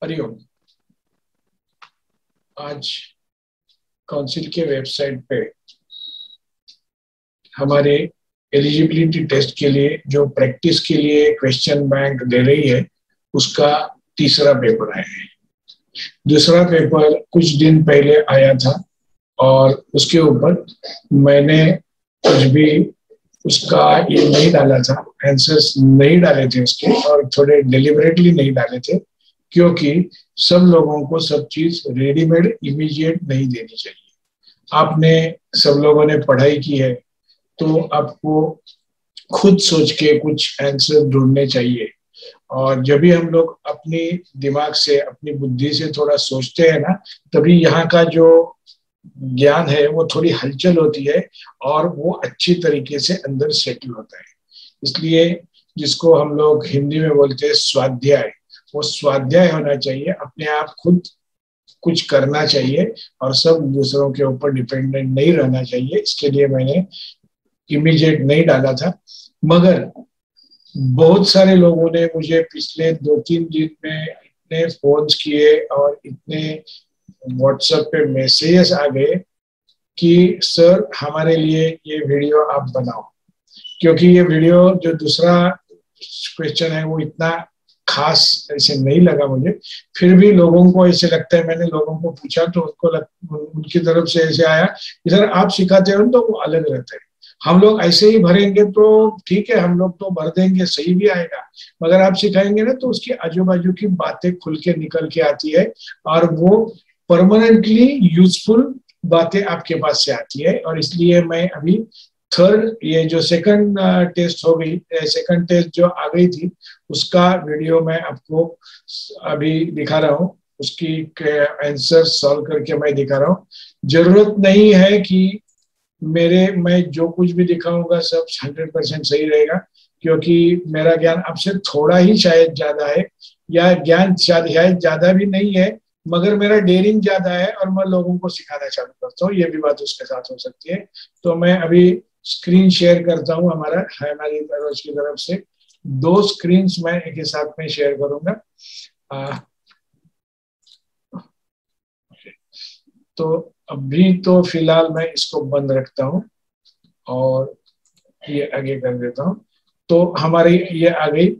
हरिओम। आज काउंसिल के वेबसाइट पे हमारे एलिजिबिलिटी टेस्ट के लिए जो प्रैक्टिस के लिए क्वेश्चन बैंक दे रही है उसका तीसरा पेपर आया है। दूसरा पेपर कुछ दिन पहले आया था और उसके ऊपर मैंने कुछ भी उसका ये नहीं डाला था, आंसर्स नहीं डाले थे उसके, और थोड़े डिलिबरेटली नहीं डाले थे क्योंकि सब लोगों को सब चीज रेडीमेड इमीडिएट नहीं देनी चाहिए। आपने सब लोगों ने पढ़ाई की है तो आपको खुद सोच के कुछ आंसर ढूंढने चाहिए। और जब भी हम लोग अपनी दिमाग से, अपनी बुद्धि से थोड़ा सोचते हैं ना, तभी यहाँ का जो ज्ञान है वो थोड़ी हलचल होती है और वो अच्छी तरीके से अंदर सेटल होता है। इसलिए जिसको हम लोग हिंदी में बोलते हैं स्वाध्याय, वो स्वाध्याय होना चाहिए। अपने आप खुद कुछ करना चाहिए और सब दूसरों के ऊपर डिपेंडेंट नहीं रहना चाहिए। इसके लिए मैंने इमीडिएट नहीं डाला था, मगर बहुत सारे लोगों ने मुझे पिछले 2-3 दिन में इतने फोन्स किए और इतने व्हाट्सएप पे मैसेजेस आ गए कि सर हमारे लिए ये वीडियो आप बनाओ, क्योंकि ये वीडियो जो दूसरा क्वेश्चन है वो इतना खास ऐसे नहीं लगा मुझे। फिर भी लोगों को ऐसे लगता है, मैंने लोगों को पूछा तो उनकी तरफ से ऐसे आया कि सर आप सिखाते हो तो वो अलग रहता है, हम लोग ऐसे ही भरेंगे तो ठीक है, हम लोग तो भर देंगे, सही भी आएगा, मगर आप सिखाएंगे ना तो उसकी आजू बाजू की बातें खुल के निकल के आती है और वो परमानेंटली यूजफुल बातें आपके पास से आती है। और इसलिए मैं अभी थर्ड, ये जो सेकंड टेस्ट हो गई, सेकंड टेस्ट जो आ गई थी, उसका वीडियो मैं आपको अभी दिखा रहा हूँ। उसकी आंसर सॉल्व करके मैं दिखा रहा हूँ। जरूरत नहीं है कि मैं जो कुछ भी दिखाऊंगा सब 100% सही रहेगा, क्योंकि मेरा ज्ञान आपसे थोड़ा ही शायद ज्यादा है, या ज्ञान शायद ज्यादा भी नहीं है, मगर मेरा डेयरिंग ज्यादा है और मैं लोगों को सिखाना चालू करता हूँ। ये भी बात उसके साथ हो सकती है। तो मैं अभी स्क्रीन शेयर करता हूँ हमारी रोज की तरफ से। 2 स्क्रीन मैं एक ही साथ में शेयर करूंगा। तो अभी तो फिलहाल मैं इसको बंद रखता हूँ और ये आगे कर देता हूँ। तो हमारी ये आ गई।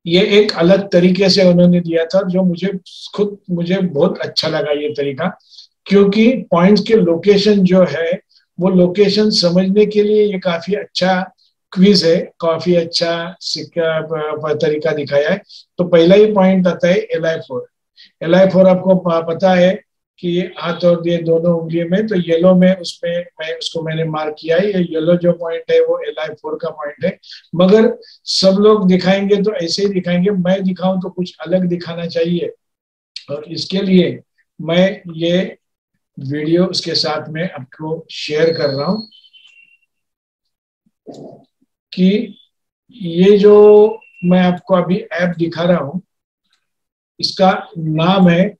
ये एक अलग तरीके से उन्होंने दिया था जो मुझे बहुत अच्छा लगा ये तरीका, क्योंकि पॉइंट्स के लोकेशन जो है वो लोकेशन समझने के लिए ये काफी अच्छा क्विज है, काफी अच्छा तरीका दिखाया है। तो पहला ही पॉइंट आता है Li4। Li4 आपको पता है कि हाथ और ये दोनों उंगली में, तो येलो में उसमें मैंने मार्क किया है। ये येलो जो पॉइंट है वो Li4 का पॉइंट है। मगर सब लोग दिखाएंगे तो ऐसे ही दिखाएंगे, मैं दिखाऊं तो कुछ अलग दिखाना चाहिए, और इसके लिए मैं ये वीडियो उसके साथ में आपको शेयर कर रहा हूं कि ये जो मैं आपको अभी ऐप दिखा रहा हूं इसका नाम है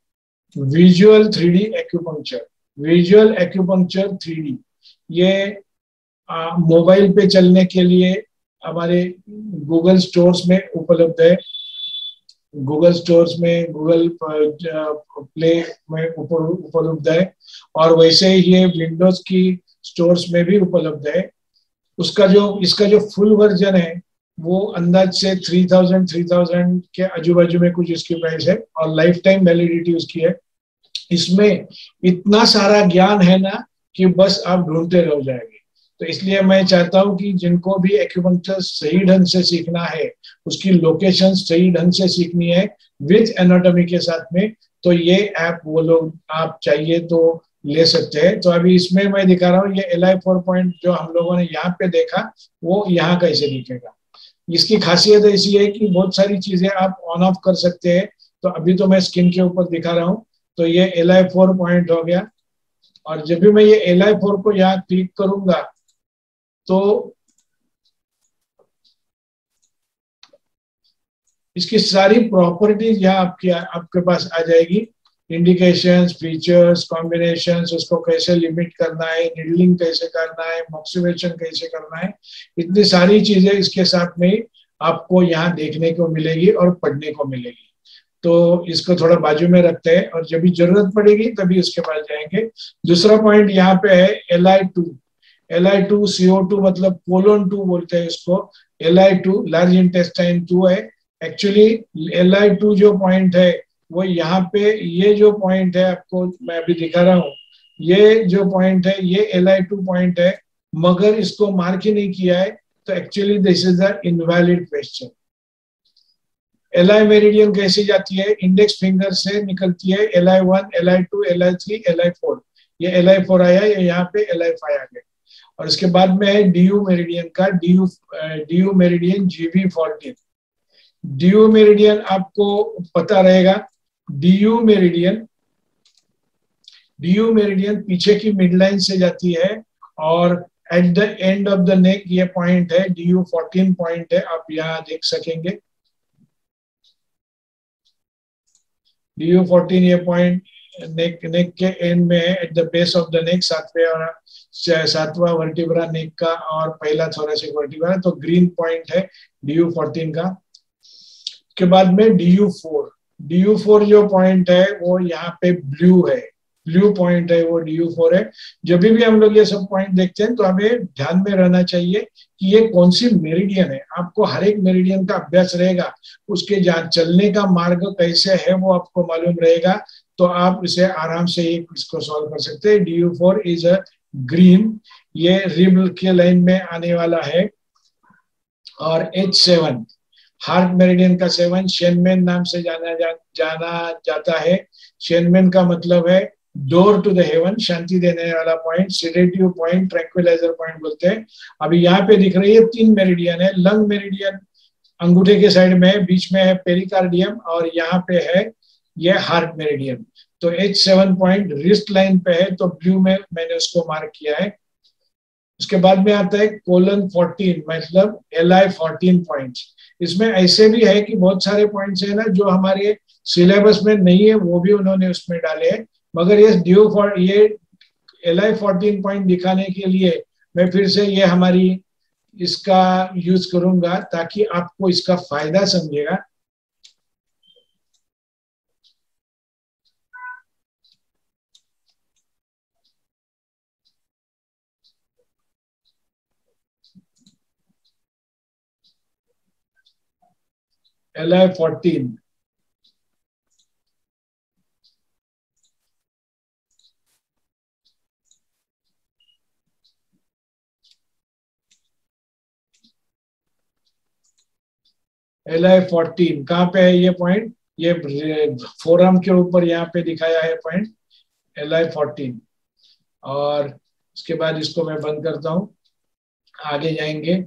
visual 3D acupuncture. Visual acupuncture 3D ये मोबाइल पे चलने के लिए हमारे गूगल स्टोर्स में उपलब्ध है। गूगल स्टोर्स में, गूगल प्ले में उपलब्ध है, और वैसे ही ये विंडोज की स्टोर्स में भी उपलब्ध है। इसका जो फुल वर्जन है वो अंदाज से 3000 के आजू बाजू में कुछ इसकी प्राइस है, और लाइफ टाइम वैलिडिटी उसकी है। इसमें इतना सारा ज्ञान है ना कि बस आप ढूंढते रह जाएंगे। तो इसलिए मैं चाहता हूं कि जिनको भी एक्यूपंक्चर सही ढंग से सीखना है, उसकी लोकेशन सही ढंग से सीखनी है विद एनाटॉमी के साथ में, तो ये ऐप वो लोग आप चाहिए तो ले सकते हैं। तो अभी इसमें मैं दिखा रहा हूँ ये Li4 पॉइंट जो हम लोगों ने यहाँ पे देखा वो यहाँ कैसे दिखेगा। इसकी खासियत ऐसी है कि बहुत सारी चीजें आप ऑन ऑफ कर सकते हैं। तो अभी तो मैं स्क्रीन के ऊपर दिखा रहा हूँ। तो ये Li4 पॉइंट हो गया, और जब भी मैं ये Li4 को यहाँ क्लिक करूंगा तो इसकी सारी प्रॉपर्टीज यहाँ आपके पास आ जाएगी। इंडिकेशंस, फीचर्स, कॉम्बिनेशंस, उसको कैसे लिमिट करना है, निडलिंग कैसे करना है, मॉक्सिवेशन कैसे करना है, इतनी सारी चीजें इसके साथ में आपको यहाँ देखने को मिलेगी और पढ़ने को मिलेगी। तो इसको थोड़ा बाजू में रखते हैं और जब भी जरूरत पड़ेगी तभी उसके पास जाएंगे। दूसरा पॉइंट यहाँ पे है Li2। Li2 CO2 मतलब कोलोन 2 बोलते हैं इसको। Li2 लार्ज इंटेस्टाइन 2 है। एक्चुअली Li2 जो पॉइंट है वो यहाँ पे, ये जो पॉइंट है आपको मैं अभी दिखा रहा हूँ, ये जो पॉइंट है ये Li2 पॉइंट है, मगर इसको मार्क ही नहीं किया है, तो actually this is the invalid question. Li meridian कैसी जाती है? इंडेक्स फिंगर से निकलती है Li1, Li2, Li3, Li4। ये Li4 आया, ये यहाँ पे Li5 आ गया। और इसके बाद में है DU मेरिडियन का, DU meridian GB14। DU meridian आपको पता रहेगा, DU मेरिडियन पीछे की मिडलाइन से जाती है और at the end of the neck ये पॉइंट है, DU14 पॉइंट है, आप यहाँ देख सकेंगे। DU14 ये पॉइंट नेक के एंड में है, at the base of the neck, सातवां वर्टिब्रा नेक का और पहला थोरेसिक वर्टिब्रा, तो ग्रीन पॉइंट है DU14 का। के बाद में DU4 जो पॉइंट है वो यहाँ पे ब्लू पॉइंट है, वो DU4 है। जब भी हम लोग ये सब पॉइंट देखते हैं तो हमें ध्यान में रहना चाहिए कि ये कौन सी मेरिडियन है। आपको हर एक मेरिडियन का अभ्यास रहेगा, उसके चलने का मार्ग कैसे है वो आपको मालूम रहेगा, तो आप इसे आराम से इसको सॉल्व कर सकते हैं। DU4 इज अ ग्रीन, ये रिब के लाइन में आने वाला है। और H7 हार्ट मेरिडियन का 7 शेनमेन नाम से जाना जाता है। शेनमेन का मतलब है डोर टू द हेवन, शांति देने वाला point, sedative point, tranquilliser point बोलते हैं। अभी यहाँ पे दिख रही है 3 मेरिडियन है। लंग मेरिडियन अंगूठे के साइड में है, बीच में है पेरिकार्डियम, और यहाँ पे है ये हार्ट मेरिडियन। तो H7 पॉइंट रिस्ट लाइन पे है, तो ब्लू में मैंने उसको मार्क किया है। उसके बाद में आता है कोलन 14 मतलब Li14 पॉइंट। इसमें ऐसे भी है कि बहुत सारे पॉइंट्स है ना जो हमारे सिलेबस में नहीं है, वो भी उन्होंने उसमें डाले हैं, मगर ये Li14 पॉइंट दिखाने के लिए मैं फिर से ये हमारी इसका यूज करूंगा ताकि आपको इसका फायदा समझेगा। Li14 Li14 कहाँ पे है ये पॉइंट? ये फोरम के ऊपर यहाँ पे दिखाया है पॉइंट Li14। और उसके बाद इसको मैं बंद करता हूं, आगे जाएंगे।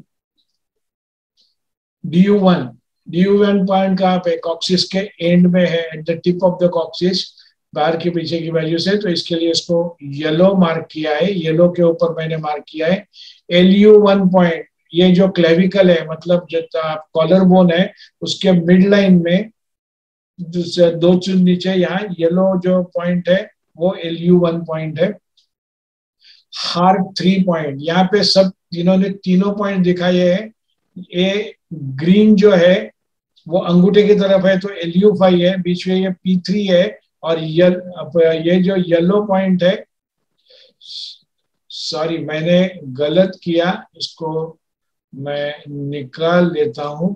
DU1 पॉइंट कहाँ पे? कॉक्सिस के एंड में है, at the tip of the coccyx, बाहर के पीछे की वैल्यू से, तो इसके लिए इसको येलो मार्क किया है, येलो के ऊपर मैंने मार्क किया है। LU1 पॉइंट, ये जो क्लेविकल है मतलब जो कॉलर बोन है उसके मिड लाइन में 2 चुन नीचे यहाँ येलो जो पॉइंट है वो LU1 पॉइंट है। हार्ट 3 पॉइंट, यहाँ पे सब इन्होंने तीनों पॉइंट दिखाए हैं। ये ग्रीन जो है वो अंगूठे की तरफ है, तो LU5 है, बीच में ये P3 है, और ये जो येलो पॉइंट है, सॉरी मैंने गलत किया, इसको मैं निकाल देता हूं।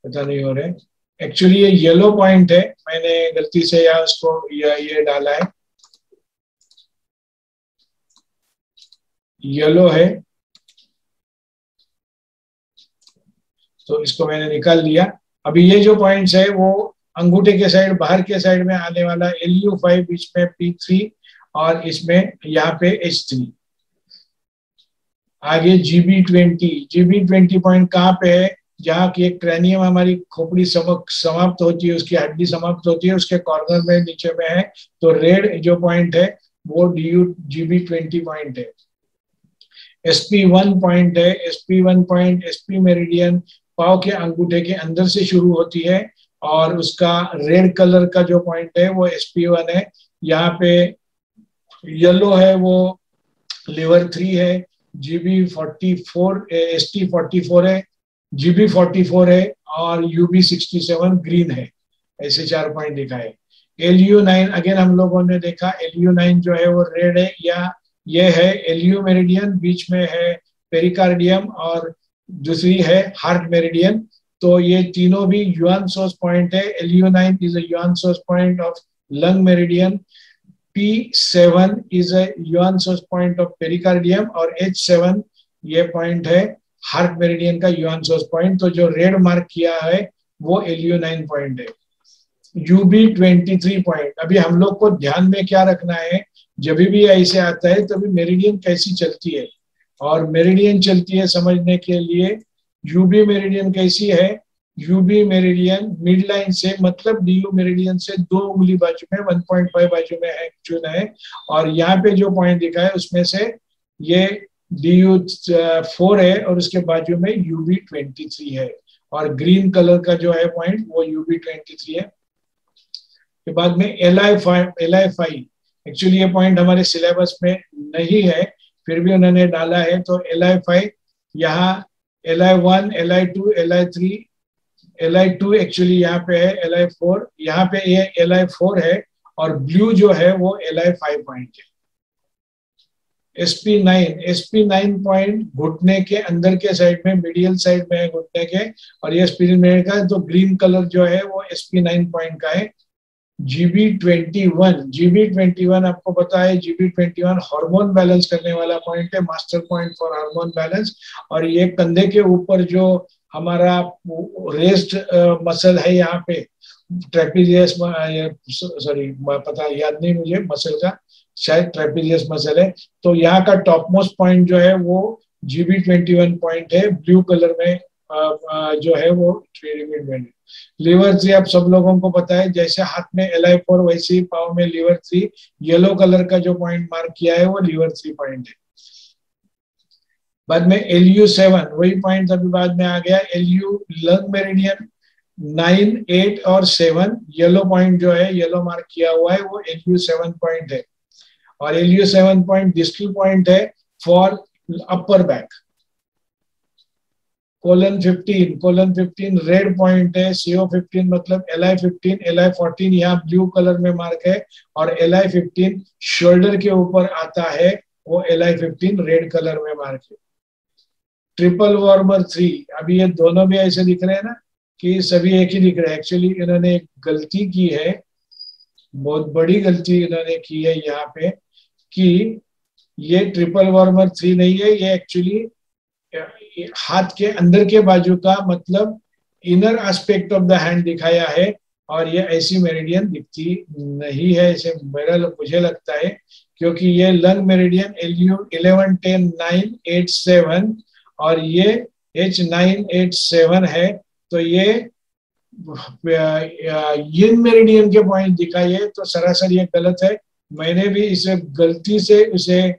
पता नहीं हो रहा, एक्चुअली ये येलो पॉइंट है, मैंने गलती से यहाँ उसको ये डाला है, येलो है, तो इसको मैंने निकाल दिया। अभी ये जो पॉइंट्स है वो अंगूठे के साइड, बाहर के साइड में आने वाला LU5, बीच में P3, और इसमें यहाँ पे H3। आगे GB20 पॉइंट कहाँ पे है? जहाँ की एक क्रैनियम, हमारी खोपड़ी समाप्त होती है, उसकी हड्डी समाप्त होती है, उसके कॉर्नर में नीचे में है, तो रेड जो पॉइंट है वो GB20 पॉइंट है। SP1 पॉइंट है, SP1 पॉइंट, SP मेरिडियन पाव के अंगूठे के अंदर से शुरू होती है, और उसका रेड कलर का जो पॉइंट है वो SP1 है। यहाँ पे येलो है वो लिवर 3 है, GB44 ST44 है, GB44 है और UB67 ग्रीन है। ऐसे 4 पॉइंट दिखाए। LU9 अगेन हम लोगों ने देखा, LU9 जो है वो रेड है, या ये है LU मेरिडियन, बीच में है पेरिकार्डियम और दूसरी है हार्ट मेरिडियन। तो ये तीनों भी युआन सोर्स पॉइंट है। LU9 is a yuan source point of lung meridian, P7 is a yuan source point of pericardium और H7 ये पॉइंट है हार्ट मेरिडियन का युआन सोर्स पॉइंट। तो जो रेड मार्क किया है वो LU9 पॉइंट है। UB23 पॉइंट, अभी हम लोग को ध्यान में क्या रखना है, जब भी ऐसे आता है तभी मेरिडियन कैसी चलती है, और मेरिडियन चलती है समझने के लिए यूबी मेरिडियन कैसी है। यूबी मेरिडियन मिड लाइन से मतलब DU मेरिडियन से 2 उंगली बाजू में 1.5 बाजू में है चुना है, और यहाँ पे जो पॉइंट दिखा है उसमें से ये DU4 है और उसके बाजू में UB23 है, और ग्रीन कलर का जो है पॉइंट वो UB23 है। के बाद में LI5 एक्चुअली ये पॉइंट हमारे सिलेबस में नहीं है, फिर भी उन्होंने डाला है। तो LI5 यहाँ LI1, LI2, LI3, LI2 actually यहाँ पे है, LI4 यहाँ पे ये LI4 है, और ब्लू जो है वो LI5 पॉइंट है। SP9 पॉइंट घुटने के अंदर के साइड में, मीडियल साइड में है घुटने के, और ये स्पिरिट का, तो ग्रीन कलर जो है वो SP9 पॉइंट का है। GB21 आपको पता है, GB21 हार्मोन बैलेंस करने वाला पॉइंट है, master point for hormone balance. और ये कंधे के ऊपर जो हमारा रेस्ट मसल है यहाँ पे, ट्रेपीजियस, सॉरी पता याद नहीं मुझे मसल का, शायद ट्रेपीजियस मसल है। तो यहाँ का टॉप मोस्ट पॉइंट जो है वो GB21 पॉइंट है, ब्लू कलर में जो है वो लीवर 3 आप सब लोगों को पता है, जैसे हाथ में LI4 वैसे ही पाँव में लीवर 3, येलो कलर का जो पॉइंट मार्क किया है वो लीवर 3 पॉइंट है। बाद में LU7 वही पॉइंट अभी बाद में आ गया, LU लंग मेरिडियन 9, 8 और 7 येलो पॉइंट जो है, येलो मार्क किया हुआ है वो LU7 पॉइंट है, और LU7 पॉइंट डिस्टल पॉइंट है for upper back. Colon 15 red point है, CO15 मतलब LI14 यहाँ ब्लू कलर में मार्क है, और LI15 शोल्डर के ऊपर आता है, वो LI15 रेड कलर में मार्क है। ट्रिपल वार्मर 3, अभी ये दोनों भी ऐसे दिख रहे हैं ना कि सभी एक ही दिख रहे हैं। एक्चुअली इन्होंने एक गलती की है, बहुत बड़ी गलती इन्होंने की है यहाँ पे, कि ये ट्रिपल वार्मर 3 नहीं है, ये एक्चुअली हाथ के अंदर के बाजू का मतलब inner aspect of the hand दिखाया है, और ये ऐसी मेरिडियन दिखती नहीं है, ऐसे मुझे लगता है, क्योंकि ये लंग मेरिडियन LU 11, 10, 9, 8, 7 और ये H9, 8, 7 है। तो ये यिन मेरिडियन के पॉइंट दिखाइए, तो सरासर ये गलत है। मैंने भी इसे गलती से उसे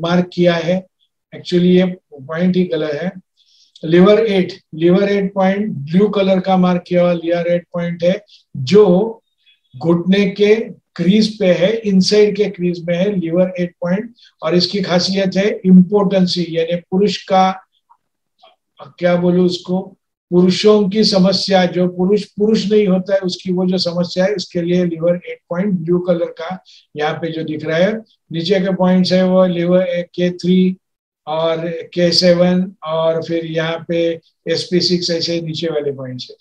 मार्क किया है, एक्चुअली ये पॉइंट ही गलत है। लीवर 8 पॉइंट ब्लू कलर का मार्क किया हुआ लीवर 8 पॉइंट है, जो घुटने के क्रीज पे है, इनसाइड के क्रीज में है लीवर 8 पॉइंट। और इसकी खासियत है इम्पोर्टेंसी, यानी पुरुष का क्या बोलूं उसको, पुरुषों की समस्या, जो पुरुष नहीं होता है उसकी वो जो समस्या है, उसके लिए लीवर 8 पॉइंट ब्लू कलर का यहाँ पे जो दिख रहा है। नीचे के पॉइंट्स है वो लीवर K3 और K7 और फिर यहाँ पे SP6 ऐसे नीचे वाले पॉइंट्स है।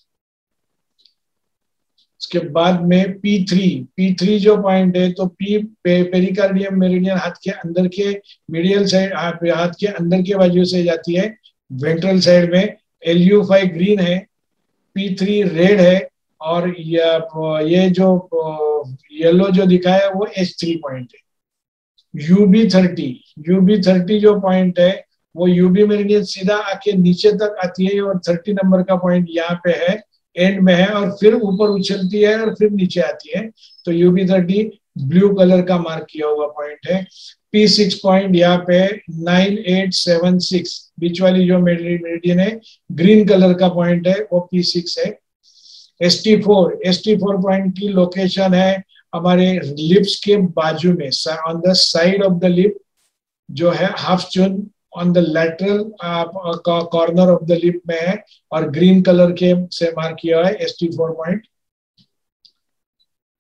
उसके बाद में P3 जो पॉइंट है, तो पेरिकार्डियम मेरिडियन हाथ के अंदर के मीडियल साइड, हाथ के अंदर के बाजू से जाती है वेंट्रल साइड में। LU5 ग्रीन है, P3 रेड है, और ये जो येलो जो दिखाया है वो H3 पॉइंट है। UB30 जो पॉइंट है वो UB मेरिडियन सीधा आके नीचे तक आती है, और 30 नंबर का पॉइंट यहाँ पे है, एंड में है, और फिर ऊपर उछलती है और फिर नीचे आती है। तो UB30 ब्लू कलर का मार्क किया हुआ पॉइंट है। P6 पॉइंट यहाँ पे 9, 8, 7, 6 बीच वाली जो मेरिडियन है, ग्रीन कलर का पॉइंट है, वो P6 है। ST4 पॉइंट की लोकेशन है हमारे लिप्स के बाजू में, on the side of the lip जो है हाफ चून on the lateral corner of the lip में है और ग्रीन कलर के से मार्क किया हुआ है ST4 point.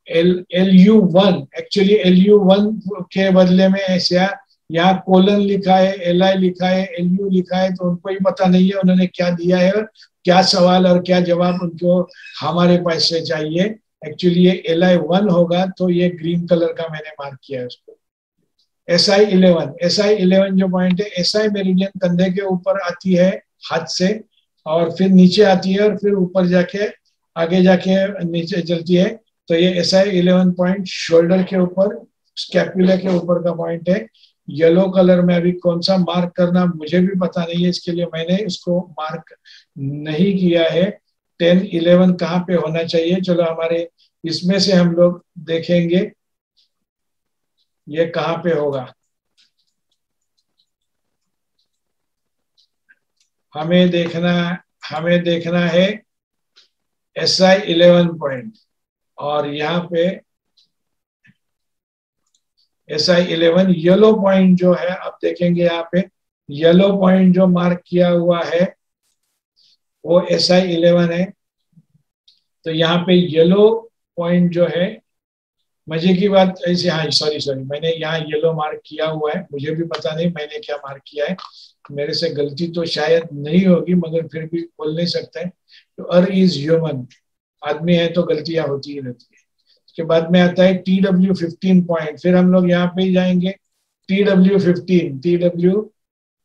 LU1 actually LU1 के बदले में ऐसा यहाँ कोलन लिखा है, LI लिखा है, LU लिखा है, तो उनको ही पता नहीं है उन्होंने क्या दिया है और क्या सवाल और क्या जवाब उनको हमारे पास से चाहिए। एक्चुअली ये LI1 होगा, तो ये ग्रीन कलर का मैंने मार्क किया है उसको। SI11 जो पॉइंट है, SI मेरिडियन कंधे के ऊपर आती है हाथ से और फिर नीचे आती है और फिर ऊपर जाके आगे जाके नीचे चलती है। तो ये SI11 पॉइंट शोल्डर के ऊपर, स्कैपुला के ऊपर का पॉइंट है। येलो कलर में अभी कौन सा मार्क करना मुझे भी पता नहीं है, इसके लिए मैंने इसको मार्क नहीं किया है। 10-11 कहाँ पे होना चाहिए, चलो हमारे इसमें से हम लोग देखेंगे ये कहाँ पे होगा। हमें देखना है SI11 पॉइंट, और यहाँ पे SI11 येलो पॉइंट जो है, आप देखेंगे यहाँ पे येलो पॉइंट जो मार्क किया हुआ है वो SI11 है। तो यहाँ पे येलो पॉइंट जो है, मजे की बात ऐसे, हाँ सॉरी मैंने यहाँ येलो मार्क किया हुआ है, मुझे भी पता नहीं मैंने क्या मार्क किया है, मेरे से गलती तो शायद नहीं होगी मगर फिर भी बोल नहीं सकते। तो अर इज ह्यूमन, आदमी है तो गलतियां होती ही रहती है। उसके बाद में आता है TW15 पॉइंट, फिर हम लोग यहाँ पे ही जाएंगे।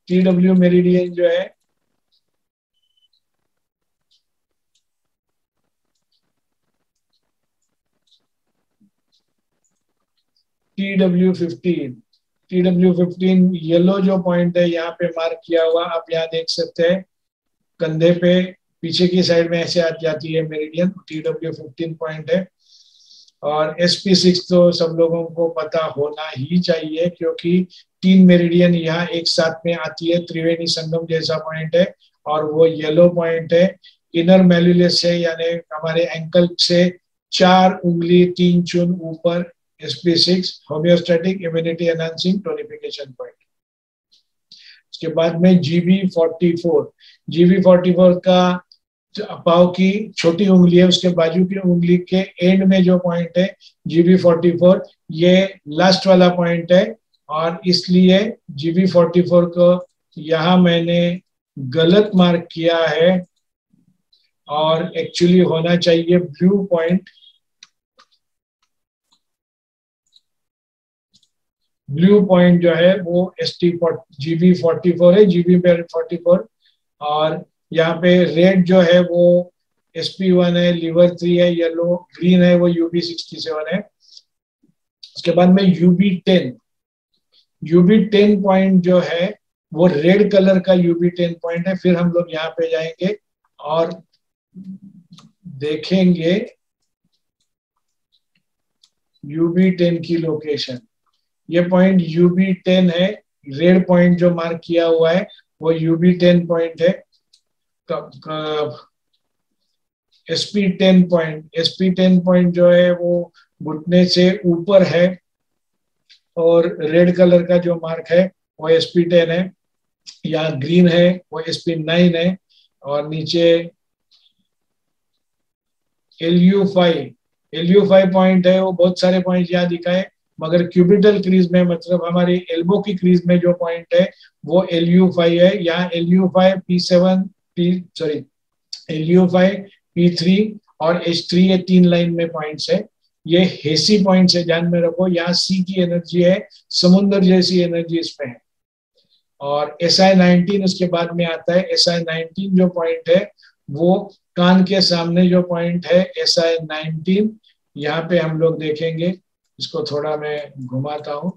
TW मेरिडियन जो है TW15 येलो जो पॉइंट है यहाँ पे मार्क किया हुआ, आप यहाँ देख सकते हैं कंधे पे पीछे की साइड में ऐसे आ जाती है मेरिडियन, TW15 पॉइंट है। और SP6 तो सब लोगों को पता होना ही चाहिए, क्योंकि 3 मेरिडियन यहाँ एक साथ में आती है, त्रिवेणी संगम जैसा पॉइंट है और वो येलो पॉइंट है। इनर मेल्युलस से यानी हमारे एंकल से 4 उंगली 3 चुन ऊपर SP6 homeostatic immunity enhancing tonification point. उसके बाद में GB44 का पाव की छोटी उंगली है, उसके बाजू की उंगली के एंड में जो पॉइंट है GB44, ये लास्ट वाला पॉइंट है और इसलिए GB44 को यहाँ मैंने गलत मार्क किया है और एक्चुअली होना चाहिए ब्लू पॉइंट। ब्लू पॉइंट जो है वो GB44 है, GB44, और यहाँ पे रेड जो है वो SP1 है, लिवर 3 है, येलो ग्रीन है वो UB67 है। उसके बाद में UB10 पॉइंट जो है वो रेड कलर का UB10 पॉइंट है। फिर हम लोग यहाँ पे जाएंगे और देखेंगे UB10 की लोकेशन। ये पॉइंट UB10 है, रेड पॉइंट जो मार्क किया हुआ है वो UB10 पॉइंट है। SP10 पॉइंट जो है वो घुटने से ऊपर है और रेड कलर का जो मार्क है वो SP10 है। यहाँ ग्रीन है वो SP9 है और नीचे LU5 पॉइंट है, वो बहुत सारे पॉइंट यहाँ दिखाए मगर क्यूबिटल क्रीज में, मतलब हमारे एल्बो की क्रीज में जो पॉइंट है वो LU5 है। यहाँ LU5 P3 और H3 ये 3 लाइन में पॉइंट्स है। ये हेसी पॉइंट्स है, ध्यान में रखो। यहाँ C की एनर्जी है, समुद्र जैसी एनर्जी इसमें है। और SI19 उसके बाद में आता है। SI19 जो पॉइंट है वो कान के सामने जो पॉइंट है SI19, यहाँ पे हम लोग देखेंगे। इसको थोड़ा मैं घुमाता हूं।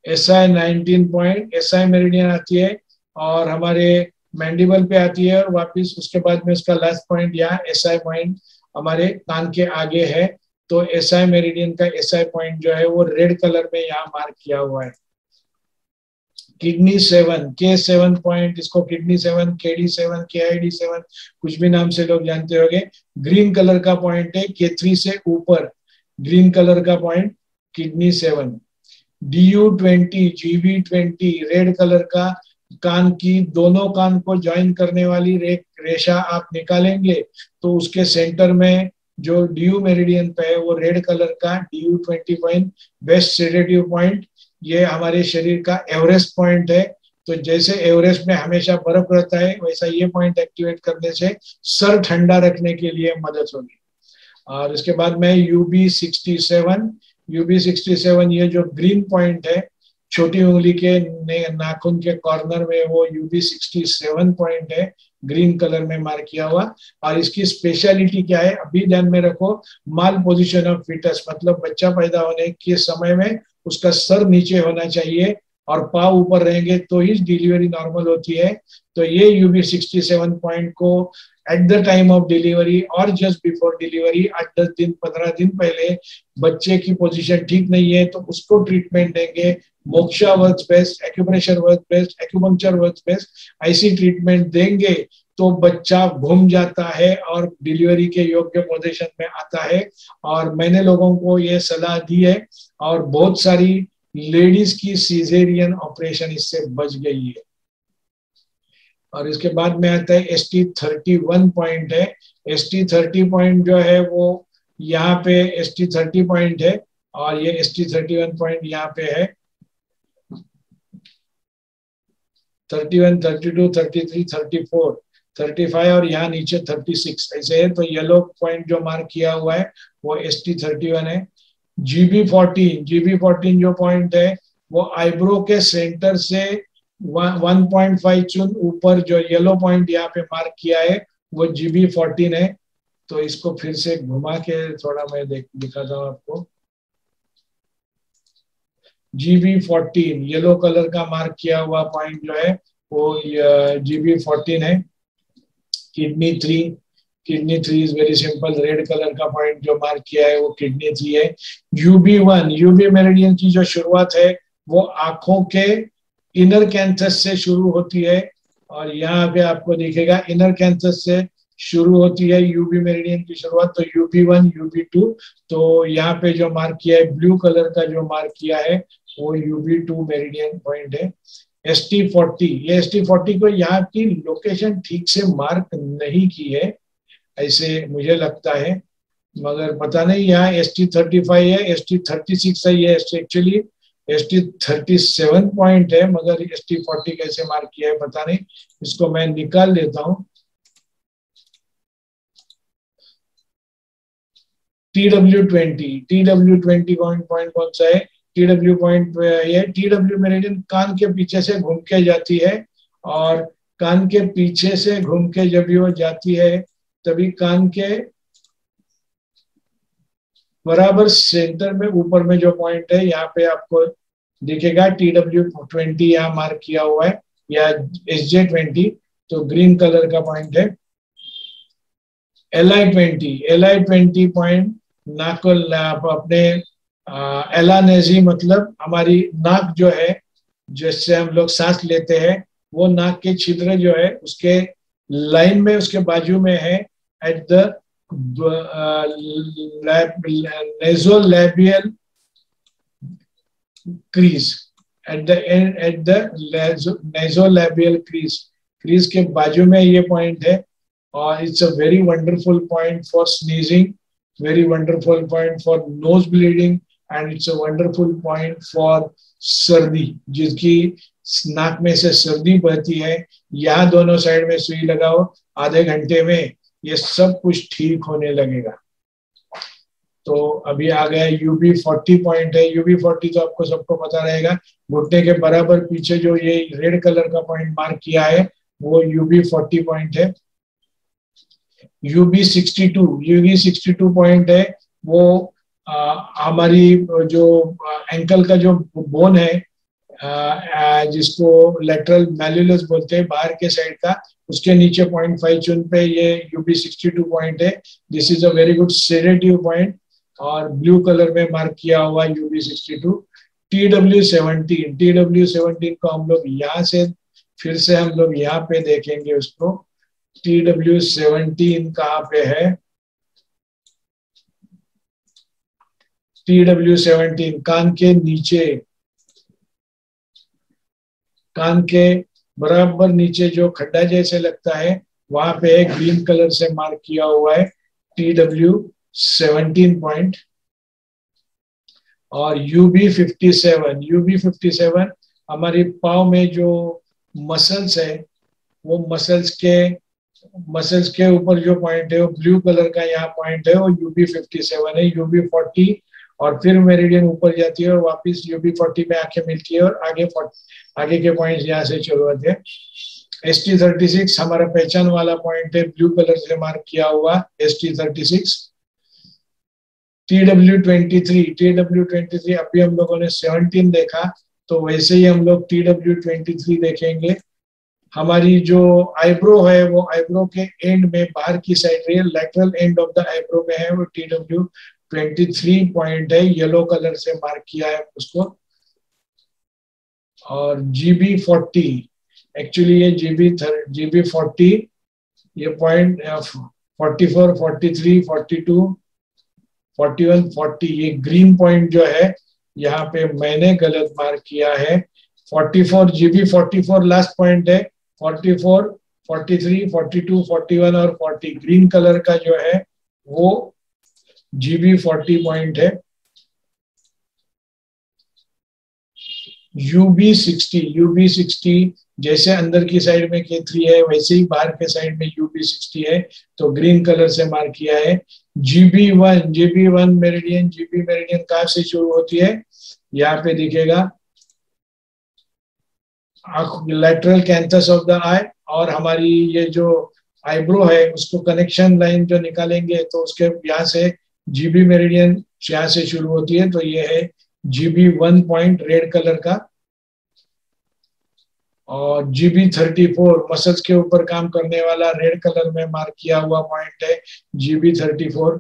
SI19 पॉइंट, SI मेरिडियन आती है और हमारे मैंडिबल पे आती है और वापस उसके बाद में उसका लास्ट पॉइंट यहाँ SI पॉइंट हमारे कान के आगे है। तो SI मेरिडियन का SI पॉइंट जो है वो रेड कलर में यहाँ मार्क किया हुआ है। किडनी 7, K7 पॉइंट, इसको किडनी 7, KD7, KID7 कुछ भी नाम से लोग जानते होंगे। ग्रीन कलर का पॉइंट है, K3 से ऊपर ग्रीन कलर का point kidney 7। DU20, GB20 red colour का कान की दोनों कान को ज्वाइन करने वाली रेशा आप निकालेंगे तो उसके सेंटर में जो DU मेरिडियन पे है वो रेड कलर का DU20 point, best sedative point, ये हमारे शरीर का एवरेस्ट पॉइंट है। तो जैसे एवरेस्ट में हमेशा बर्फ रहता है वैसा ये पॉइंट एक्टिवेट करने से सर ठंडा रखने के लिए मदद होगी। और इसके बाद में UB67 ये जो ग्रीन पॉइंट है छोटी उंगली के नाखून के कॉर्नर में, वो UB67 पॉइंट है, ग्रीन कलर में मार्क किया हुआ। और इसकी स्पेशलिटी क्या है अभी ध्यान में रखो, माल पोजीशन ऑफ फीटस, मतलब बच्चा पैदा होने के समय में उसका सर नीचे होना चाहिए और पाँव ऊपर रहेंगे तो ही डिलीवरी नॉर्मल होती है। तो ये UB67 पॉइंट को at the time of delivery और जस्ट बिफोर डिलीवरी 8-10 दिन 15 दिन पहले बच्चे की पोजीशन ठीक नहीं है तो उसको ट्रीटमेंट देंगे। Moksha works best, acupressure works best, acupuncture works best, ऐसी ट्रीटमेंट देंगे तो बच्चा घूम जाता है और डिलीवरी के योग्य पोजीशन में आता है। और मैंने लोगों को ये सलाह दी है और बहुत सारी लेडीज की सीजेरियन ऑपरेशन इससे बच गई है। और इसके बाद में आता है ST31 पॉइंट है। ST30 पॉइंट जो है वो यहाँ पे ST30 पॉइंट है और ये ST31 पॉइंट यहाँ पे है 31, 32, 33, 34, 35 और यहाँ नीचे 36 ऐसे है। तो येलो पॉइंट जो मार्क किया हुआ है वो ST31 है। GB14 जो पॉइंट है वो आईब्रो के सेंटर से 1.5 चुन ऊपर जो येलो पॉइंट यहाँ पे मार्क किया है वो GB14 है। तो इसको फिर से घुमा के थोड़ा मैं दिखाता हूँ आपको। GB14 येलो कलर का मार्क किया हुआ पॉइंट जो है वो GB14 है। Kidney 3 is very simple, red colour का पॉइंट जो मार्क किया है वो किडनी 3 है। UB1 UB मेरिडियन की जो शुरुआत है वो आंखों के इनर कैंथस से शुरू होती है और यहाँ पे आपको दिखेगा इनर कैंथस से शुरू होती है UB मेरिडियन की शुरुआत। तो UB1 UB2, तो यहाँ पे जो मार्क किया है ब्लू कलर का जो मार्क किया है वो UB2 मेरिडियन पॉइंट है। ST40, ये ST40 को यहाँ की लोकेशन ठीक से मार्क नहीं की है ऐसे मुझे लगता है, मगर पता नहीं। यहाँ ST35 है, ST36 है, ये एक्चुअली ST37 पॉइंट है मगर ST40 कैसे मार्क किया है पता नहीं, इसको मैं निकाल देता हूँ। TW20 पॉइंट कौन सा है? TW पॉइंट ये TW मेरिडियन कान के पीछे से घूम के जाती है और कान के पीछे से घूम के जब भी वो जाती है तभी कान के बराबर सेंटर में ऊपर में जो पॉइंट है यहाँ पे आपको दिखेगा TW20 यहाँ मार्क किया हुआ है या SJ20, तो ग्रीन कलर का पॉइंट है। LI20 पॉइंट नाकल अपने एलानेजी, मतलब हमारी नाक जो है जिससे हम लोग सांस लेते हैं वो नाक के छिद्र जो है उसके लाइन में उसके बाजू में है at the nasolabial crease, at the end at the nasolabial crease के बाजू में ये पॉइंट है और it's a very wonderful point for sneezing, very wonderful point for nose bleeding and it's a wonderful point for सर्दी, जिसकी नाक में से सर्दी बहती है। यहाँ दोनों साइड में सुई लगाओ, आधे घंटे में ये सब कुछ ठीक होने लगेगा। तो अभी आ गया UB40 पॉइंट है। UB40 तो आपको सबको पता रहेगा, घुटने के बराबर पीछे जो ये रेड कलर का पॉइंट मार्क किया है वो UB40 पॉइंट है। UB62 पॉइंट है वो हमारी जो एंकल का जो बोन है जिसको लेटरल मैल्यूलस बोलते हैं बाहर के साइड का, उसके नीचे 0.5 चुन पे ये UB62 पॉइंट है। This is a very good sedative point और ब्लू कलर में मार्क किया हुआ UB62। TW17 को हम लोग यहाँ से फिर से हम लोग यहाँ पे देखेंगे उसको। TW17 कहाँ पे है? TW17 कान के नीचे कान के बराबर नीचे जो खड्डा जैसे लगता है वहां पे एक ग्रीन कलर से मार्क किया हुआ है TW17 पॉइंट। और UB57 हमारी पाँव में जो मसल्स है वो मसल्स के ऊपर जो पॉइंट है वो ब्लू कलर का यहाँ पॉइंट है, वो UB57 है। UB40 और फिर मेरिडियन ऊपर जाती है और वापस UB40 में आके मिलती है और आगे के पॉइंट्स यहाँ से शुरू होते हैं। ST36 हमारा पहचान वाला पॉइंट है, ब्लू कलर से मार्क किया हुआ ST36। TW23 अभी हम लोगों ने 17 देखा, तो वैसे ही हम लोग TW23 देखेंगे। हमारी जो आईब्रो है वो आईब्रो के एंड में बाहर की साइड है, lateral end of the eyebrow में है, वो TW23 पॉइंट है, येलो कलर से मार्क किया है उसको। और GB40 एक्चुअली ये GB40 ये पॉइंट 44, 43, 42, 41, 40 ये ग्रीन पॉइंट जो है यहाँ पे मैंने गलत मार्क किया है। 44 GB44 लास्ट पॉइंट है, 44, 43, 42, 41 और 40 ग्रीन कलर का जो है वो GB40 पॉइंट है। UB60 जैसे अंदर की साइड में K3 है वैसे ही बाहर के साइड में UB60 है, तो ग्रीन कलर से मार्क किया है। GB1 मेरिडियन, GB मेरिडियन कहाँ से शुरू होती है, यहाँ पे दिखेगा लेटरल कैंथस ऑफ द आई, और हमारी ये जो आईब्रो है उसको कनेक्शन लाइन जो निकालेंगे तो उसके यहाँ से GB मेरिडियन यहाँ से शुरू होती है, तो ये है GB1 पॉइंट रेड कलर का। और GB34 मसल्स के ऊपर काम करने वाला रेड कलर में मार्क किया हुआ पॉइंट है GB34।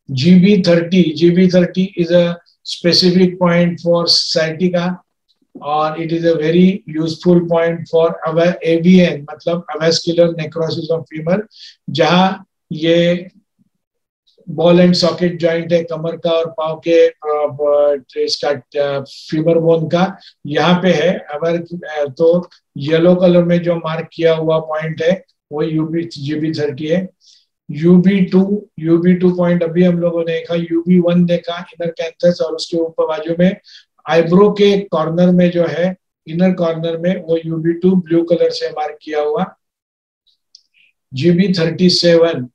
GB30 is a specific point for sciatica और it is a very useful point for AVN मतलब avascular necrosis of femur, जहाँ ये बॉल एंड सॉकेट जॉइंट है कमर का और पाँव के इसका फीमर बोन का यहाँ पे है। अगर तो येलो कलर में जो मार्क किया हुआ पॉइंट है वो GB30 है। UB2 पॉइंट अभी हम लोगों ने देखा, UB1 देखा इनर कैंथस, और उसके ऊपर बाजू में आईब्रो के कॉर्नर में जो है इनर कॉर्नर में वो UB2 ब्लू कलर से मार्क किया हुआ। GB37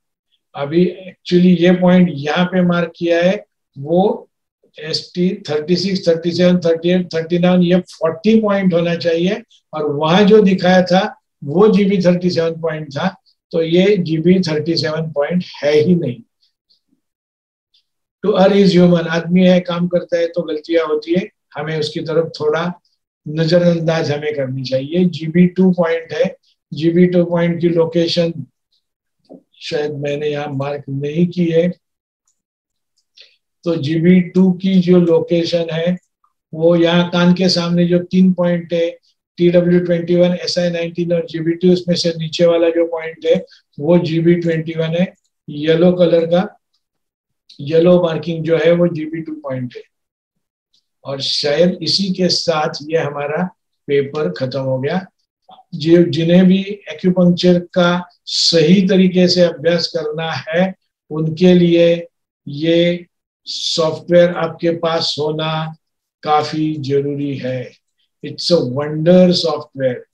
अभी एक्चुअली ये पॉइंट यहाँ पे मार्क किया है वो ST36, 37, 38, 39 ये 40 पॉइंट होना चाहिए, और वहां जो दिखाया था वो GB37 पॉइंट था, तो ये GB37 पॉइंट है ही नहीं। टू अर्न इज ह्यूमन, आदमी है काम करता है तो गलतियां होती है, हमें उसकी तरफ थोड़ा नजरअंदाज हमें करनी चाहिए। GB2 पॉइंट है, GB2 पॉइंट की लोकेशन शायद मैंने यहाँ मार्क नहीं की है, तो GB2 की जो लोकेशन है वो यहाँ कान के सामने जो 3 पॉइंट है TW21, SI19 और GB2, उसमें से नीचे वाला जो पॉइंट है वो GB21 है। येलो कलर का येलो मार्किंग जो है वो GB2 पॉइंट है। और शायद इसी के साथ ये हमारा पेपर खत्म हो गया। जिन्हें भी एक्यूपंक्चर का सही तरीके से अभ्यास करना है उनके लिए ये सॉफ्टवेयर आपके पास होना काफी जरूरी है। It's a wonder software,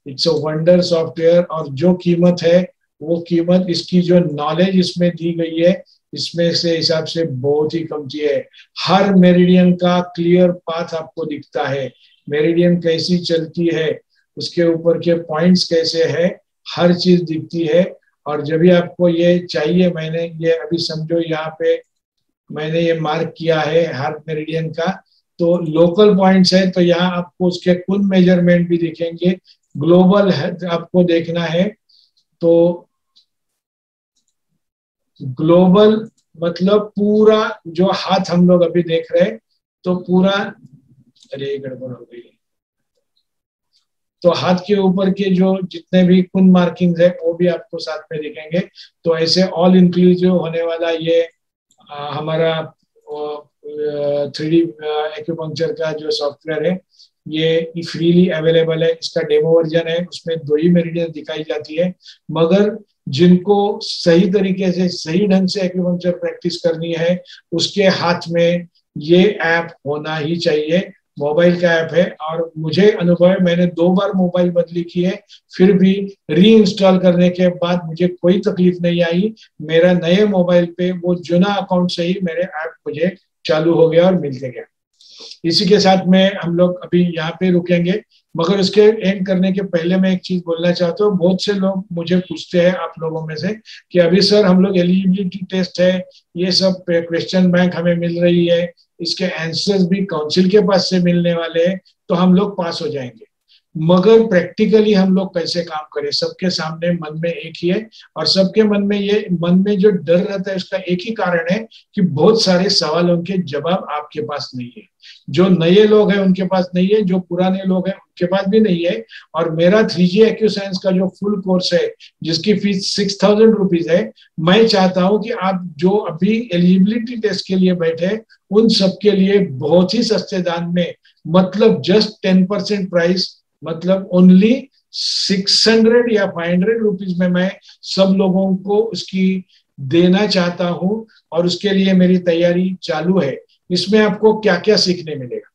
it's a wonder software. और जो कीमत है वो कीमत इसकी जो नॉलेज इसमें दी गई है इसमें से हिसाब से बहुत ही कमती है। हर मेरिडियन का क्लियर पाथ आपको दिखता है, मेरिडियन कैसी चलती है, उसके ऊपर के पॉइंट्स कैसे है, हर चीज दिखती है। और जब भी आपको ये चाहिए, मैंने ये अभी समझो यहाँ पे मैंने ये मार्क किया है हर मेरिडियन का, तो लोकल पॉइंट्स है तो यहाँ आपको उसके कुल मेजरमेंट भी दिखेंगे। ग्लोबल है आपको देखना है तो ग्लोबल मतलब पूरा जो हाथ हम लोग अभी देख रहे हैं तो पूरा, अरे गड़बड़ हो गई, तो हाथ के ऊपर के जो जितने भी कुल मार्किंग है वो भी आपको साथ में दिखेंगे। तो ऐसे ऑल इंक्लूसिव होने वाला ये हमारा 3D एक्यूपंक्चर का जो सॉफ्टवेयर है ये फ्रीली अवेलेबल है, इसका डेमो वर्जन है, उसमें 2 ही मेरिडियन दिखाई जाती है। मगर जिनको सही तरीके से सही ढंग से एक्यूपंक्चर प्रैक्टिस करनी है उसके हाथ में ये ऐप होना ही चाहिए। मोबाइल का ऐप है और मुझे अनुभव है, मैंने 2 बार मोबाइल बदली की है, फिर भी री इंस्टॉल करने के बाद मुझे कोई तकलीफ नहीं आई। मेरा नए मोबाइल पे वो जुना अकाउंट से ही मेरे ऐप मुझे चालू हो गया और मिल गया। इसी के साथ में हम लोग अभी यहाँ पे रुकेंगे, मगर उसके एंड करने के पहले मैं एक चीज बोलना चाहता हूँ। बहुत से लोग मुझे पूछते हैं आप लोगों में से कि अभी सर हम लोग एलिजिबिलिटी टेस्ट है, ये सब क्वेश्चन बैंक हमें मिल रही है, इसके आंसर्स भी काउंसिल के पास से मिलने वाले हैं, तो हम लोग पास हो जाएंगे। मगर प्रैक्टिकली हम लोग कैसे काम करें, सबके सामने मन में एक ही है, और सबके मन में जो डर रहता है उसका एक ही कारण है कि बहुत सारे सवालों के जवाब आपके पास नहीं है। जो नए लोग हैं उनके पास नहीं है, जो पुराने लोग हैं उनके पास भी नहीं है। और मेरा 3G एक्यूसाइंस का जो फुल कोर्स है जिसकी फीस 6000 रुपीज है, मैं चाहता हूं कि आप जो अभी एलिजिबिलिटी टेस्ट के लिए बैठे उन सबके लिए बहुत ही सस्ते दाम में, मतलब जस्ट 10% प्राइस, मतलब ओनली 600 या 500 रुपीज में मैं सब लोगों को उसकी देना चाहता हूं। और उसके लिए मेरी तैयारी चालू है। इसमें आपको क्या क्या सीखने मिलेगा,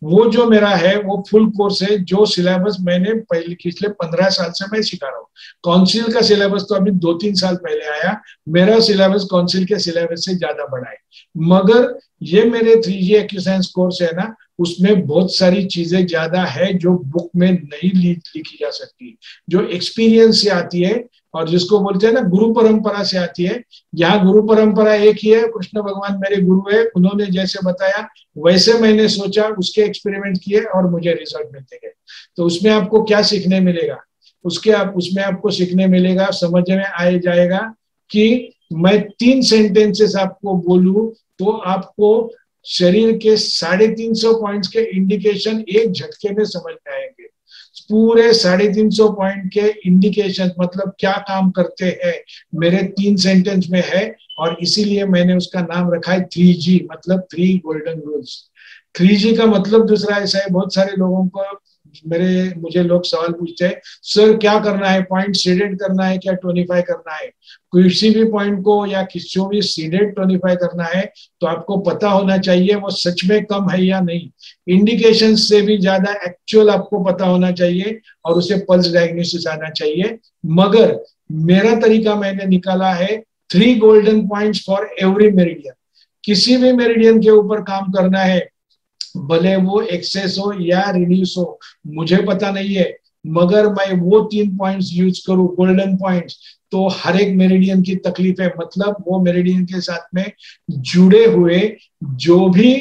वो जो मेरा है वो फुल कोर्स है, जो सिलेबस मैंने पिछले 15 साल से मैं सिखा रहा हूँ। काउंसिल का सिलेबस तो अभी 2-3 साल पहले आया, मेरा सिलेबस काउंसिल के सिलेबस से ज्यादा बड़ा है। मगर ये मेरे 3G एक्यूसाइंस कोर्स है ना, उसमें बहुत सारी चीजें ज्यादा है जो बुक में नहीं लिखी जा सकती, जो एक्सपीरियंस से आती है और जिसको बोलते हैं ना गुरु परंपरा से आती है। यहाँ गुरु परंपरा एक ही है, कृष्ण भगवान मेरे गुरु है, उन्होंने जैसे बताया वैसे मैंने सोचा, उसके एक्सपेरिमेंट किए और मुझे रिजल्ट मिलते गए। तो उसमें आपको क्या सीखने मिलेगा, उसमें आपको सीखने मिलेगा, समझ में आ जाएगा कि मैं 3 सेंटेंसेस आपको बोलूं तो आपको शरीर के 350 पॉइंट्स के इंडिकेशन एक झटके में समझ में आएंगे। पूरे 350 पॉइंट के इंडिकेशन मतलब क्या काम करते हैं मेरे 3 सेंटेंस में है। और इसीलिए मैंने उसका नाम रखा है 3G, मतलब 3 गोल्डन रूल्स। 3G का मतलब दूसरा ऐसा है, बहुत सारे लोगों को मुझे लोग सवाल पूछते हैं, सर क्या करना है, पॉइंट सीडेड करना है क्या टोनिफाई करना है? किसी भी पॉइंट को या किसी भी सीडेड टोनिफाई करना है तो आपको पता होना चाहिए वो सच में कम है या नहीं। इंडिकेशन से भी ज्यादा एक्चुअल आपको पता होना चाहिए और उसे पल्स डायग्नोसिस आना चाहिए। मगर मेरा तरीका मैंने निकाला है 3 golden points for every meridian. किसी भी मेरिडियन के ऊपर काम करना है, भले वो एक्सेस हो या रिड्यूस हो मुझे पता नहीं है, मगर मैं वो 3 पॉइंट्स यूज करूं गोल्डन पॉइंट्स, तो हर एक मेरिडियन की तकलीफ है, मतलब वो मेरिडियन के साथ में जुड़े हुए जो भी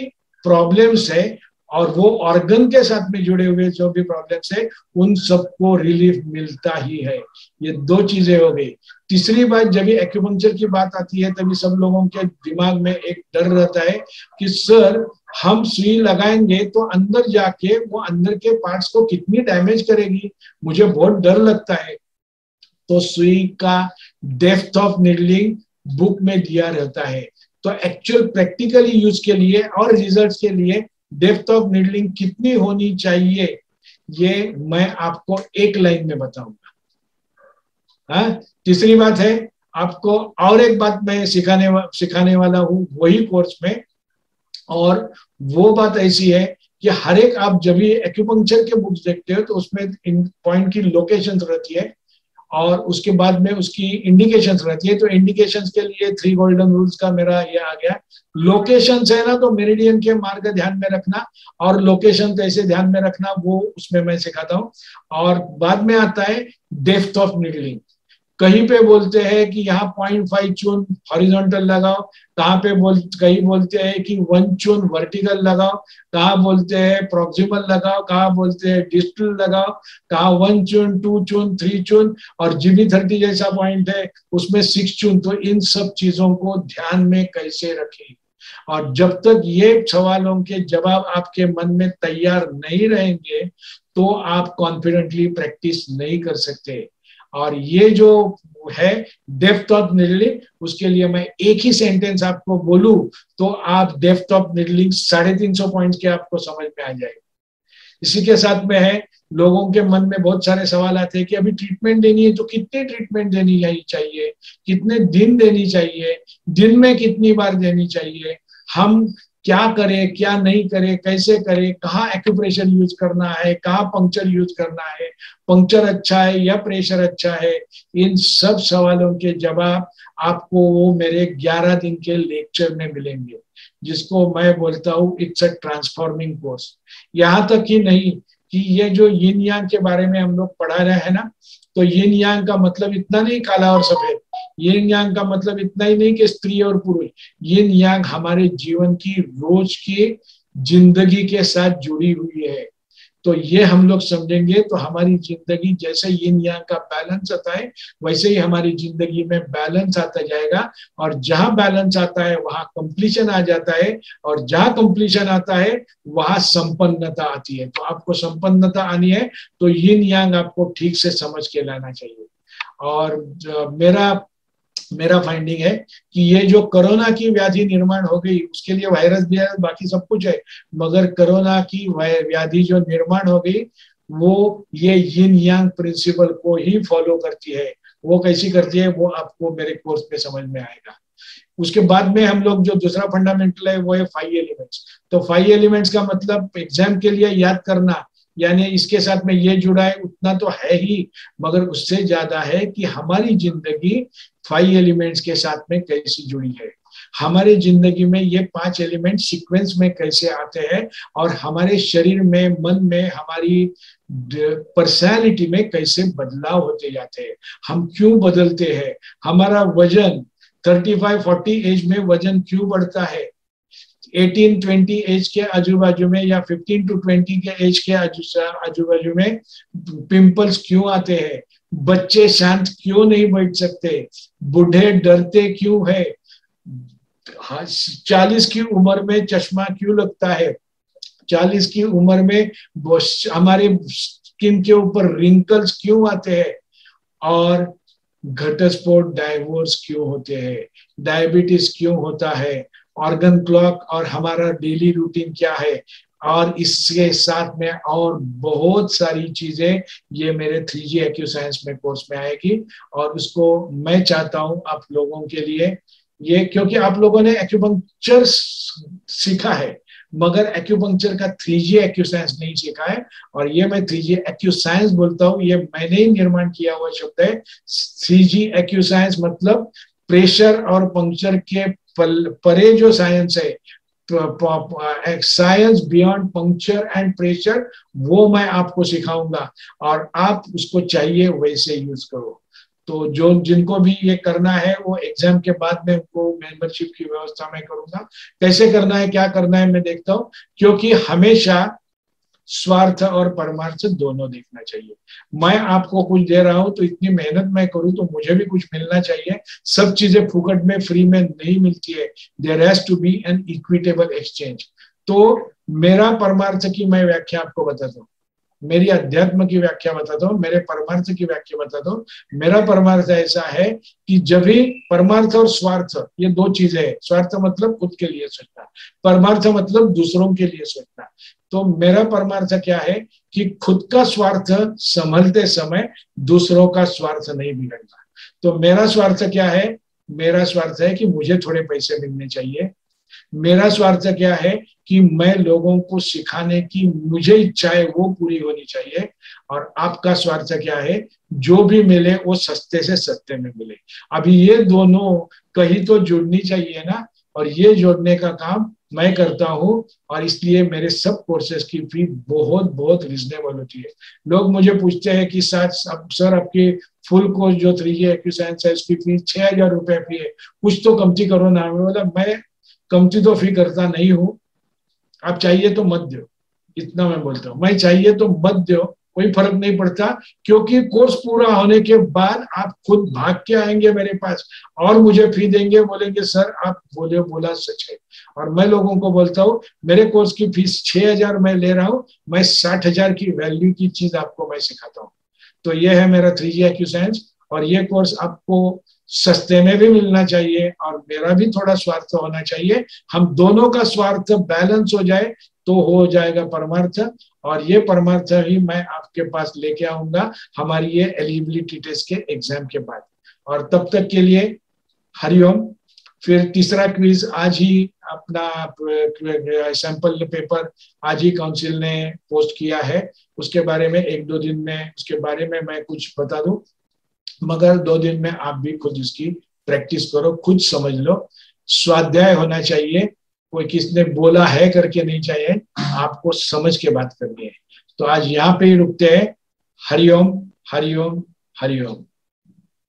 प्रॉब्लम्स है और वो ऑर्गन के साथ में जुड़े हुए जो भी प्रॉब्लम्स है उन सबको रिलीफ मिलता ही है। ये 2 चीजें हो गई। तीसरी बात, जब भी एक्यूपंक्चर की बात आती है तभी सब लोगों के दिमाग में एक डर रहता है कि सर हम सुई लगाएंगे तो अंदर जाके वो अंदर के पार्ट्स को कितनी डैमेज करेगी, मुझे बहुत डर लगता है। तो सुई का डेप्थ ऑफ नीडलिंग बुक में दिया रहता है। तो एक्चुअल प्रैक्टिकली यूज के लिए और रिजल्ट्स के लिए डेप्थ ऑफ नीडलिंग कितनी होनी चाहिए ये मैं आपको एक लाइन में बताऊंगा। हाँ, तीसरी बात है आपको और एक बात मैं सिखाने वाला हूँ वही कोर्स में, और वो बात ऐसी है कि हर एक आप जब भी एक्यूपंक्चर के बुक्स देखते हो तो उसमें इन पॉइंट की लोकेशंस रहती है और उसके बाद में उसकी इंडिकेशंस रहती है। तो इंडिकेशंस के लिए 3 गोल्डन रूल्स का मेरा ये आ गया। लोकेशंस है ना, तो मेरिडियन के मार्ग ध्यान में रखना और लोकेशन कैसे ध्यान में रखना वो उसमें मैं सिखाता हूँ। और बाद में आता है डेप्थ ऑफ नीडलिंग। कहीं पे बोलते हैं कि यहाँ 0.5 चून हॉरिजॉन्टल लगाओ, कहीं बोलते हैं कि 1 चून वर्टिकल लगाओ, कहाँ बोलते हैं प्रॉक्सिमल लगाओ, कहाँ बोलते हैं डिस्टल लगाओ, कहाँ 1 चून 2 चून 3 चून, और GB30 जैसा पॉइंट है उसमें 6 चून। तो इन सब चीजों को ध्यान में कैसे रखें, और जब तक ये सवालों के जवाब आपके मन में तैयार नहीं रहेंगे तो आप कॉन्फिडेंटली प्रैक्टिस नहीं कर सकते। और ये जो है डेप्थ ऑफ नीडलिंग, उसके लिए मैं एक ही सेंटेंस आपको बोलूं तो आप डेप्थ ऑफ नीडलिंग 350 पॉइंट्स के आपको समझ में आ जाएगा। इसी के साथ में है, लोगों के मन में बहुत सारे सवाल आते हैं कि अभी ट्रीटमेंट देनी है तो कितनी ट्रीटमेंट देनी चाहिए, कितने दिन देनी चाहिए, दिन में कितनी बार देनी चाहिए, हम क्या करें क्या नहीं करें, कैसे करें, कहाँ एक्यूप्रेशर यूज करना है, कहाँ पंक्चर यूज करना है, पंक्चर अच्छा है या प्रेशर अच्छा है। इन सब सवालों के जवाब आपको वो मेरे 11 दिन के लेक्चर में मिलेंगे, जिसको मैं बोलता हूँ इट्स अ ट्रांसफॉर्मिंग कोर्स। यहाँ तक ही नहीं कि ये जो यिन यांग के बारे में हम लोग पढ़ा रहे हैं ना, तो यिन यांग का मतलब इतना नहीं काला और सफेद, यिन यांग का मतलब इतना ही नहीं कि स्त्री और पुरुष, यिन यांग हमारे जीवन की रोज की जिंदगी के साथ जुड़ी हुई है। तो ये हम लोग समझेंगे तो हमारी जिंदगी जैसे यिन यांग का बैलेंस आता है, वैसे ही हमारी जिंदगी में बैलेंस आता जाएगा, और जहां बैलेंस आता है वहां कंप्लीशन आ जाता है, और जहां कंप्लीशन आता है वहां संपन्नता आती है। तो आपको संपन्नता आनी है तो यिन यांग आपको ठीक से समझ के लाना चाहिए। और मेरा फाइंडिंग है कि ये जो कोरोना की व्याधि निर्माण हो गई, उसके लिए वायरस भी है, बाकी सब कुछ है, मगर कोरोना की व्याधि जो निर्माण हो गई वो ये यिन यांग प्रिंसिपल को ही फॉलो करती है। वो कैसी करती है वो आपको मेरे कोर्स में समझ में आएगा। उसके बाद में हम लोग जो दूसरा फंडामेंटल है वो है 5 एलिमेंट्स। तो 5 एलिमेंट्स का मतलब एग्जाम के लिए याद करना, यानी इसके साथ में ये जुड़ा है उतना तो है ही, मगर उससे ज्यादा है कि हमारी जिंदगी 5 एलिमेंट्स के साथ में कैसी जुड़ी है, हमारे जिंदगी में ये 5 एलिमेंट सीक्वेंस में कैसे आते हैं, और हमारे शरीर में, मन में, हमारी पर्सनालिटी में कैसे बदलाव होते जाते हैं, हम क्यों बदलते हैं, हमारा वजन 35-40 एज में वजन क्यों बढ़ता है, 18-20 एज के आजू बाजू में या 15-20 के एज के आजू बाजू में पिंपल्स क्यों आते हैं, बच्चे शांत क्यों नहीं बैठ सकते, बूढ़े डरते क्यों है, 40 की उम्र में चश्मा क्यों लगता है, 40 की उम्र में हमारे स्किन के ऊपर रिंकल्स क्यों आते हैं, और घटस्फोट डाइवोर्स क्यों होते हैं, डायबिटीज क्यों होता है, ऑर्गन क्लॉक और हमारा डेली रूटीन क्या है, और इसके साथ में और बहुत सारी चीजें ये मेरे 3G एक्यूसाइंस में कोर्स में आएगी। और उसको मैं चाहता हूं आप लोगों के लिए ये, क्योंकि आप लोगों ने एक्यूपंक्चर सीखा है मगर एक्यूपंक्चर का 3G एक्यूसाइंस नहीं सीखा है, और ये मैं 3G एक्यूसाइंस बोलता हूँ, ये मैंने ही निर्माण किया हुआ शब्द है। 3G एक्यूसाइंस मतलब प्रेशर और पंक्चर के परे जो साइंस है, science beyond puncture and pressure, वो मैं आपको सिखाऊंगा, और आप उसको चाहिए वैसे यूज करो। तो जो जिनको भी ये करना है वो एग्जाम के बाद में उनको मेंबरशिप की व्यवस्था मैं करूंगा। कैसे करना है क्या करना है मैं देखता हूँ, क्योंकि हमेशा स्वार्थ और परमार्थ दोनों देखना चाहिए। मैं आपको कुछ दे रहा हूं तो इतनी मेहनत मैं करूं तो मुझे भी कुछ मिलना चाहिए। सब चीजें फुकट में फ्री में नहीं मिलती है, there has to be an equitable exchange. तो मेरा परमार्थ की मैं व्याख्या आपको बताता हूँ, मेरी अध्यात्म की व्याख्या बताता हूँ, मेरे परमार्थ की व्याख्या बताता हूँ। मेरा परमार्थ ऐसा है कि जब भी परमार्थ और स्वार्थ ये दो चीजें हैं, स्वार्थ मतलब खुद के लिए सोचना, परमार्थ मतलब दूसरों के लिए सोचना। तो मेरा परमार्थ क्या है कि खुद का स्वार्थ संभलते समय दूसरों का स्वार्थ नहीं बिगड़ना। तो मेरा स्वार्थ क्या है, मेरा स्वार्थ है कि मुझे थोड़े पैसे मिलने चाहिए। मेरा स्वार्थ क्या है कि मैं लोगों को सिखाने की मुझे इच्छा है वो पूरी होनी चाहिए। और आपका स्वार्थ क्या है, जो भी मिले वो सस्ते से सस्ते में मिले। अभी ये दोनों कहीं तो जुड़नी चाहिए ना, और ये जोड़ने का काम मैं करता हूँ। और इसलिए मेरे सब कोर्सेज की फी बहुत बहुत रिजनेबल होती है। लोग मुझे पूछते हैं कि सर आपकी फुल कोर्स जो 3G एक्यूसाइंस है उसकी फी 6,000 रुपए फी है, कुछ तो कमती करो ना। बोला मैं कमती तो फी करता नहीं हूँ, आप चाहिए तो मत दो, इतना मैं बोलता हूँ। मैं चाहिए तो मत दो, कोई फर्क नहीं पड़ता, क्योंकि कोर्स पूरा होने के बाद आप खुद भाग के आएंगे मेरे पास और मुझे फी देंगे, बोलेंगे सर आप बोला सच है। और मैं लोगों को बोलता हूँ मेरे कोर्स की फीस 6,000 मैं ले रहा हूँ, मैं 60,000 की वैल्यू की चीज आपको मैं सिखाता हूँ। तो ये है मेरा 3G एक्यूसाइंस, और ये कोर्स आपको सस्ते में भी मिलना चाहिए और मेरा भी थोड़ा स्वार्थ होना चाहिए। हम दोनों का स्वार्थ बैलेंस हो जाए तो हो जाएगा परमार्थ, और ये परमार्थ ही मैं आपके पास लेके आऊंगा हमारी ये एलिजिबिलिटी टेस्ट के एग्जाम के बाद। और तब तक के लिए हरिओम। फिर तीसरा क्विज आज ही अपना सैंपल पेपर आज ही काउंसिल ने पोस्ट किया है, उसके बारे में 1-2 दिन में उसके बारे में मैं कुछ बता दूं, मगर 2 दिन में आप भी खुद इसकी प्रैक्टिस करो, खुद समझ लो। स्वाध्याय होना चाहिए, कोई किसने बोला है करके नहीं चाहिए, आपको समझ के बात करनी है। तो आज यहाँ पे ही रुकते हैं। हरिओम हरिओम हरिओम।